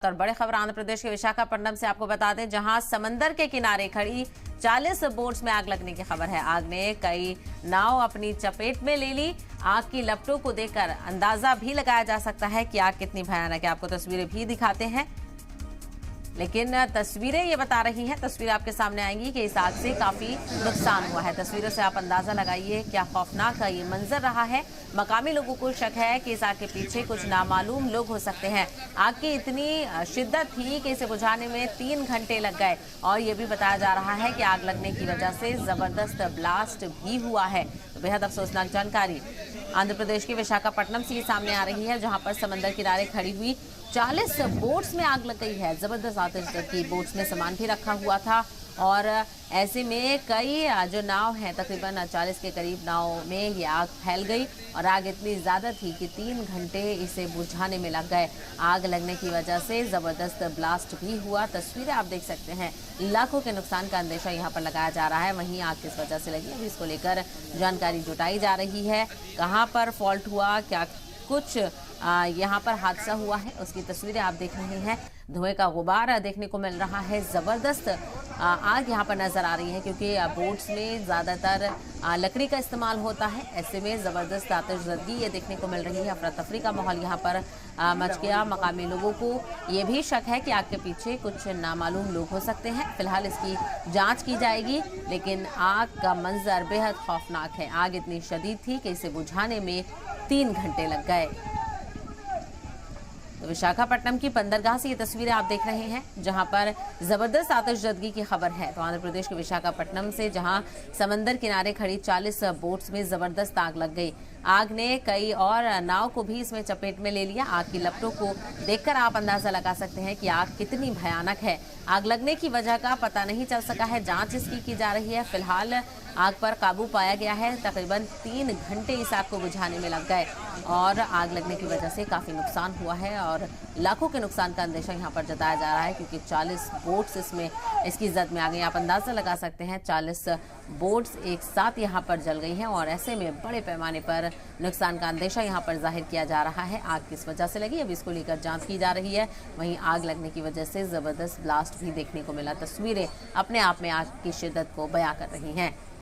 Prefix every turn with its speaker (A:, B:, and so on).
A: और बड़ी खबर आंध्र प्रदेश के विशाखापट्टनम से आपको बता दें, जहां समंदर के किनारे खड़ी 40 बोट्स में आग लगने की खबर है। आग ने कई नाव अपनी चपेट में ले ली। आग की लपटों को देखकर अंदाजा भी लगाया जा सकता है कि आग कितनी भयानक है। आपको तस्वीरें भी दिखाते हैं, लेकिन तस्वीरें ये बता रही हैं, तस्वीरें आपके सामने आएंगी कि इस आग से काफी नुकसान हुआ है। तस्वीरों से आप अंदाजा लगाइए क्या खौफनाक का ये मंजर रहा है। मकामी लोगों को शक है कि इस आग के पीछे कुछ नामालूम लोग हो सकते हैं। आग की इतनी शिद्दत थी कि इसे बुझाने में 3 घंटे लग गए और ये भी बताया जा रहा है कि आग लगने की वजह से जबरदस्त ब्लास्ट भी हुआ है। तो बेहद अफसोसनाक जानकारी आंध्र प्रदेश के विशाखापट्टनम से ये सामने आ रही है, जहां पर समंदर किनारे खड़ी हुई 40 बोट्स में आग लग गई है। जबरदस्त आतिश की बोट्स में सामान भी रखा हुआ था और ऐसे में कई जो नाव हैं, तकरीबन 40 के करीब नाव में ये आग फैल गई और आग इतनी ज़्यादा थी कि 3 घंटे इसे बुझाने में लग गए। आग लगने की वजह से ज़बरदस्त ब्लास्ट भी हुआ। तस्वीरें आप देख सकते हैं, लाखों के नुकसान का अंदेशा यहाँ पर लगाया जा रहा है। वहीं आग किस वजह से लगी, अभी इसको लेकर जानकारी जुटाई जा रही है। कहाँ पर फॉल्ट हुआ, क्या कुछ यहाँ पर हादसा हुआ है, उसकी तस्वीरें आप देख रहे हैं। धुएं का गुबार देखने को मिल रहा है। ज़बरदस्त आग यहाँ पर नज़र आ रही है, क्योंकि बोट्स में ज़्यादातर लकड़ी का इस्तेमाल होता है। ऐसे में ज़बरदस्त आतिशज़दगी ये देखने को मिल रही है। अफरा तफरी का माहौल यहाँ पर मच गया। मकामी लोगों को ये भी शक है कि आग के पीछे कुछ नामालूम लोग हो सकते हैं। फिलहाल इसकी जाँच की जाएगी, लेकिन आग का मंजर बेहद खौफनाक है। आग इतनी शदीद थी कि इसे बुझाने में 3 घंटे लग गए। तो विशाखापट्टनम की बंदरगाह से ये तस्वीरें आप देख रहे हैं, जहां पर जबरदस्त आतिशज़दगी की खबर है। तो आंध्र प्रदेश के विशाखापट्टनम से जहां समंदर किनारे खड़ी 40 बोट्स में जबरदस्त आग लग गई। आग ने कई और नाव को भी इसमें चपेट में ले लिया। आग की लपटों को देखकर आप अंदाजा लगा सकते हैं कि आग कितनी भयानक है। आग लगने की वजह का पता नहीं चल सका है, जांच इसकी की जा रही है। फिलहाल आग पर काबू पाया गया है। तकरीबन 3 घंटे इस आग को बुझाने में लग गए और आग लगने की वजह से काफ़ी नुकसान हुआ है और लाखों के नुकसान का अंदेशा यहाँ पर जताया जा रहा है, क्योंकि 40 बोट्स इसमें इसकी जद में आ गई। आप अंदाजा लगा सकते हैं, 40 बोट्स एक साथ यहाँ पर जल गई हैं और ऐसे में बड़े पैमाने पर नुकसान का अंदेशा यहाँ पर जाहिर किया जा रहा है। आग किस वजह से लगी, अब इसको लेकर जांच की जा रही है। वहीं आग लगने की वजह से ज़बरदस्त ब्लास्ट भी देखने को मिला। तस्वीरें अपने आप में आग की शिद्दत को बयां कर रही हैं।